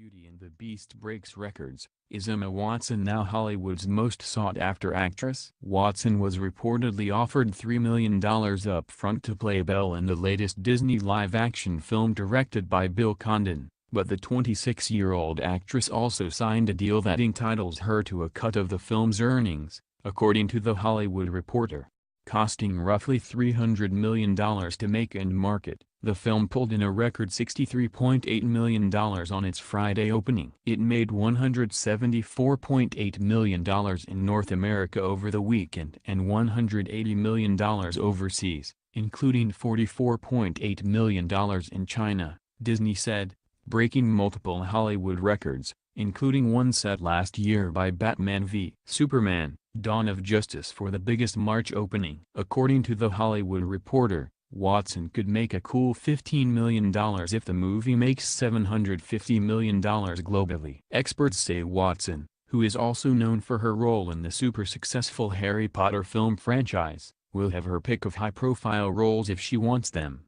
Beauty and the Beast breaks records. Is Emma Watson now Hollywood's most sought-after actress? Watson was reportedly offered $3 million up front to play Belle in the latest Disney live-action film directed by Bill Condon, but the 26-year-old actress also signed a deal that entitles her to a cut of the film's earnings, according to The Hollywood Reporter. Costing roughly $300 million to make and market, the film pulled in a record $63.8 million on its Friday opening. It made $174.8 million in North America over the weekend and $180 million overseas, including $44.8 million in China, Disney said, breaking multiple Hollywood records, including one set last year by Batman v Superman: Dawn of Justice for the biggest March opening. According to The Hollywood Reporter, Watson could make a cool $15 million if the movie makes $750 million globally. Experts say Watson, who is also known for her role in the super-successful Harry Potter film franchise, will have her pick of high-profile roles if she wants them.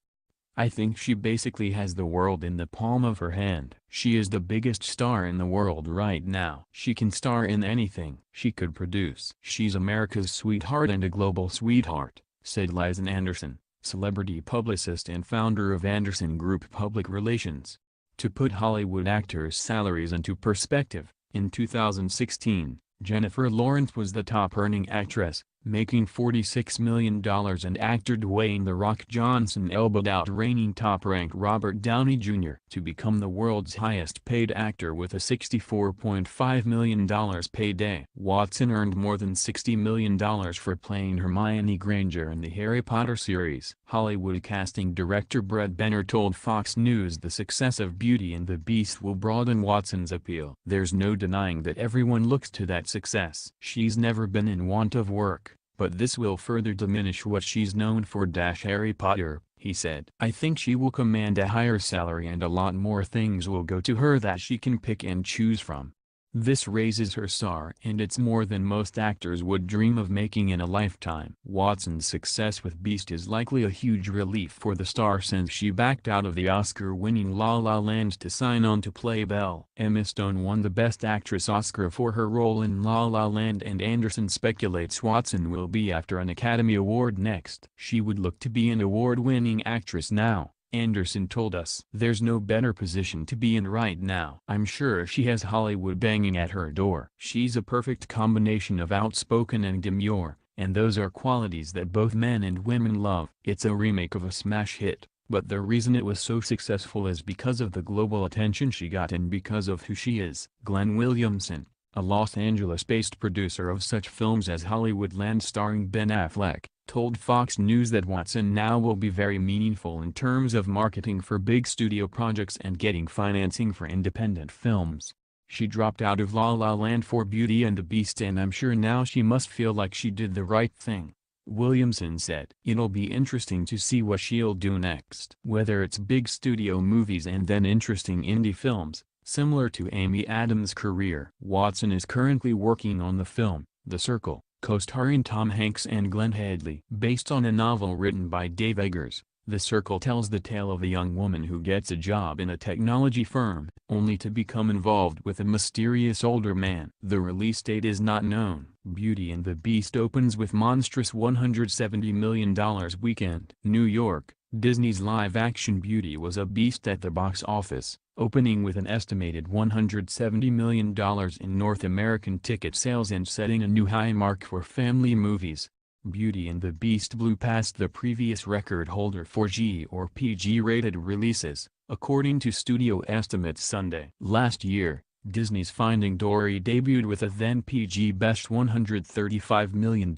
I think she basically has the world in the palm of her hand. She is the biggest star in the world right now. She can star in anything she could produce. She's America's sweetheart and a global sweetheart, said Liza Anderson, celebrity publicist and founder of Anderson Group Public Relations. To put Hollywood actors' salaries into perspective, in 2016, Jennifer Lawrence was the top-earning actress, making $46 million, and actor Dwayne "The Rock" Johnson elbowed out reigning top-ranked Robert Downey Jr. to become the world's highest-paid actor with a $64.5 million payday. Watson earned more than $60 million for playing Hermione Granger in the Harry Potter series. Hollywood casting director Brett Benner told Fox News the success of Beauty and the Beast will broaden Watson's appeal. There's no denying that everyone looks to that success. She's never been in want of work, but this will further diminish what she's known for. Harry Potter, he said. I think she will command a higher salary and a lot more things will go to her that she can pick and choose from. This raises her star, and it's more than most actors would dream of making in a lifetime. Watson's success with Beast is likely a huge relief for the star since she backed out of the Oscar-winning La La Land to sign on to play Belle. Emma Stone won the Best Actress Oscar for her role in La La Land, and Anderson speculates Watson will be after an Academy Award next. She would look to be an award-winning actress now, Anderson told us. There's no better position to be in right now. I'm sure she has Hollywood banging at her door. She's a perfect combination of outspoken and demure, and those are qualities that both men and women love. It's a remake of a smash hit, but the reason it was so successful is because of the global attention she got and because of who she is. Glenn Williamson, a Los Angeles-based producer of such films as Hollywoodland starring Ben Affleck, told Fox News that Watson now will be very meaningful in terms of marketing for big studio projects and getting financing for independent films. She dropped out of La La Land for Beauty and the Beast, and I'm sure now she must feel like she did the right thing, Williamson said. It'll be interesting to see what she'll do next. Whether it's big studio movies and then interesting indie films, similar to Amy Adams' career. Watson is currently working on the film, The Circle, co-starring Tom Hanks and Glenn Headley. Based on a novel written by Dave Eggers, The Circle tells the tale of a young woman who gets a job in a technology firm, only to become involved with a mysterious older man. The release date is not known. Beauty and the Beast opens with monstrous $170 million weekend. New York, Disney's live-action Beauty was a beast at the box office, opening with an estimated $170 million in North American ticket sales and setting a new high mark for family movies. Beauty and the Beast blew past the previous record holder for G or PG-rated releases, according to studio estimates Sunday. Last year, Disney's Finding Dory debuted with a then PG best $135 million.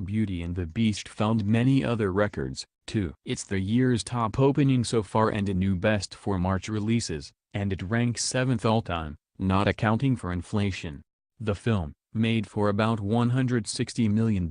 Beauty and the Beast found many other records, too. It's the year's top opening so far and a new best for March releases, and it ranks 7th all-time, not accounting for inflation. The film, made for about $160 million,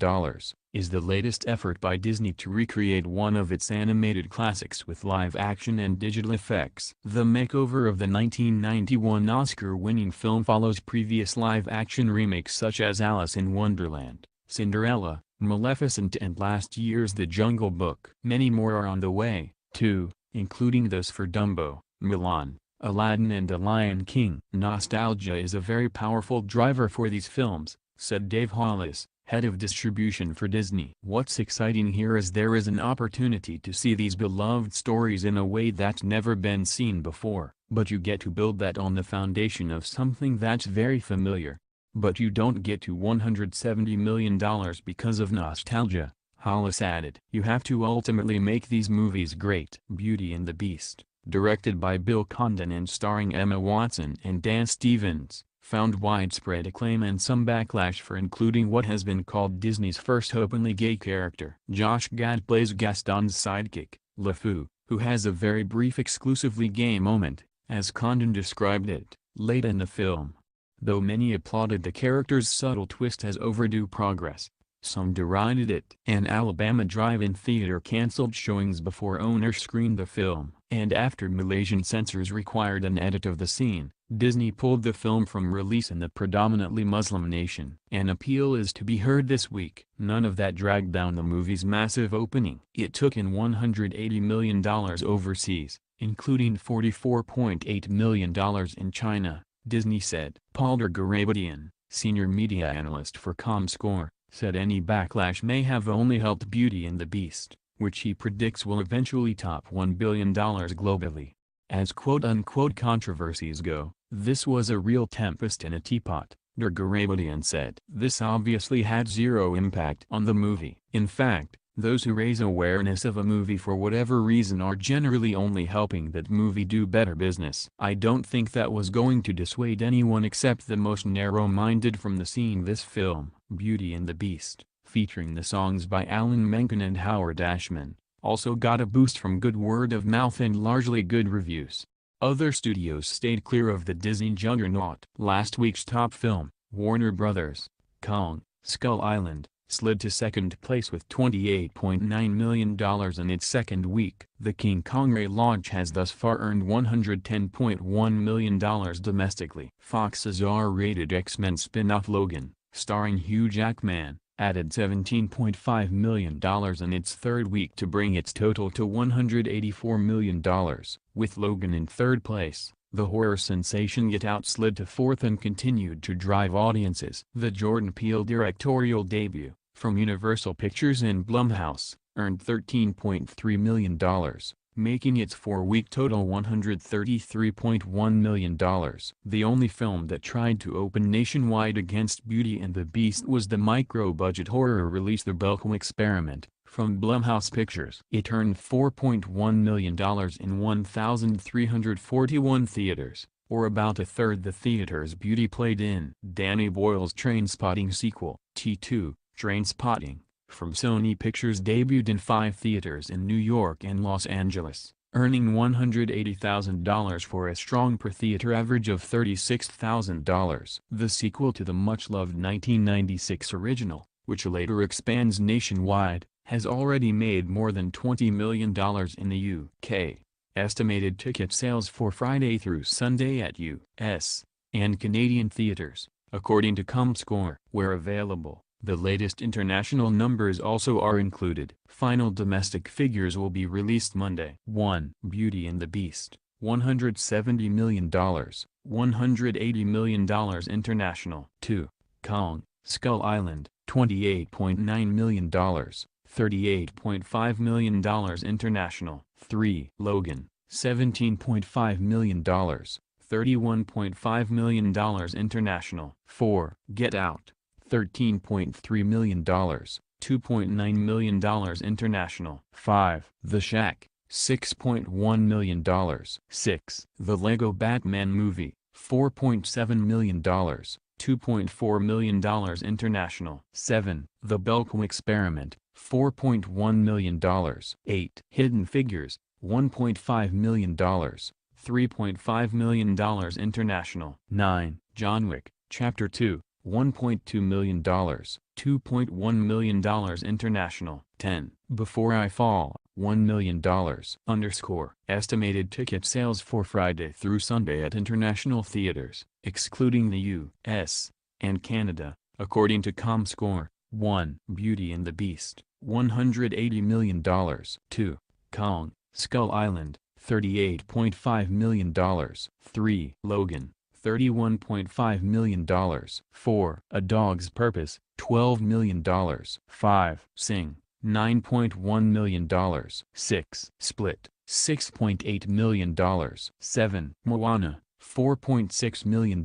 is the latest effort by Disney to recreate one of its animated classics with live action and digital effects. The makeover of the 1991 Oscar-winning film follows previous live-action remakes such as Alice in Wonderland, Cinderella, Maleficent, and last year's The Jungle Book. Many more are on the way, too, including those for Dumbo, Mulan, Aladdin and The Lion King. Nostalgia is a very powerful driver for these films, said Dave Hollis, head of distribution for Disney. What's exciting here is there is an opportunity to see these beloved stories in a way that's never been seen before, but you get to build that on the foundation of something that's very familiar. But you don't get to $170 million because of nostalgia, Hollis added. You have to ultimately make these movies great. Beauty and the Beast, directed by Bill Condon and starring Emma Watson and Dan Stevens, found widespread acclaim and some backlash for including what has been called Disney's first openly gay character. Josh Gad plays Gaston's sidekick, LeFou, who has a very brief exclusively gay moment, as Condon described it, late in the film. Though many applauded the character's subtle twist as overdue progress, some derided it. An Alabama drive-in theater cancelled showings before owners screened the film, and after Malaysian censors required an edit of the scene, Disney pulled the film from release in the predominantly Muslim nation. An appeal is to be heard this week. None of that dragged down the movie's massive opening. It took in $180 million overseas, including $44.8 million in China, Disney said. Paul Garabedian, senior media analyst for Comscore, said any backlash may have only helped Beauty and the Beast, which he predicts will eventually top $1 billion globally. As quote-unquote controversies go, this was a real tempest in a teapot, Garabedian said. This obviously had zero impact on the movie. In fact, those who raise awareness of a movie for whatever reason are generally only helping that movie do better business. I don't think that was going to dissuade anyone except the most narrow-minded from seeing this film. Beauty and the Beast, featuring the songs by Alan Menken and Howard Ashman, also got a boost from good word of mouth and largely good reviews. Other studios stayed clear of the Disney juggernaut. Last week's top film, Warner Bros. Kong, Skull Island, slid to second place with $28.9 million in its second week. The King Kong relaunch has thus far earned $110.1 million domestically. Fox's R-rated X-Men spin-off Logan, starring Hugh Jackman, added $17.5 million in its third week to bring its total to $184 million. With Logan in third place, the horror sensation Get Out slid to fourth and continued to drive audiences. The Jordan Peele directorial debut, from Universal Pictures and Blumhouse, earned $13.3 million, making its four-week total $133.1 million. The only film that tried to open nationwide against Beauty and the Beast was the micro-budget horror release The Belko Experiment, from Blumhouse Pictures. It earned $4.1 million in 1,341 theaters, or about a third the theaters Beauty played in. Danny Boyle's Trainspotting sequel, T2, Trainspotting, from Sony Pictures debuted in 5 theaters in New York and Los Angeles, earning $180,000 for a strong per-theater average of $36,000. The sequel to the much-loved 1996 original, which later expands nationwide, has already made more than $20 million in the UK. Estimated ticket sales for Friday through Sunday at US and Canadian theaters, according to Comscore, where available. The latest international numbers also are included. Final domestic figures will be released Monday. 1. Beauty and the Beast, $170 million, $180 million international. 2. Kong, Skull Island, $28.9 million, $38.5 million international. 3. Logan, $17.5 million, $31.5 million international. 4. Get Out, $13.3 million, $2.9 million international. 5. The Shack, $6.1 million. 6. The Lego Batman Movie, $4.7 million, $2.4 million international. 7. The Belko Experiment, $4.1 million. 8. Hidden Figures, $1.5 million, $3.5 million international. 9. John Wick, Chapter 2, $1.2 million, $2.1 million international. 10. Before I Fall, $1 million. Estimated ticket sales for Friday through Sunday at international theaters, excluding the U.S. and Canada, according to Comscore. 1. Beauty and the Beast, $180 million. 2. Kong, Skull Island, $38.5 million. 3. Logan, $31.5 million. 4. A Dog's Purpose, $12 million. 5. Sing, $9.1 million. 6. Split, $6.8 million. 7. Moana, $4.6 million.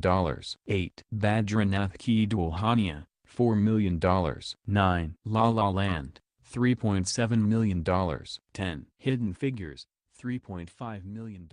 8. Badranath Ki Dulhania, $4 million. 9. La La Land, $3.7 million. 10. Hidden Figures, $3.5 million.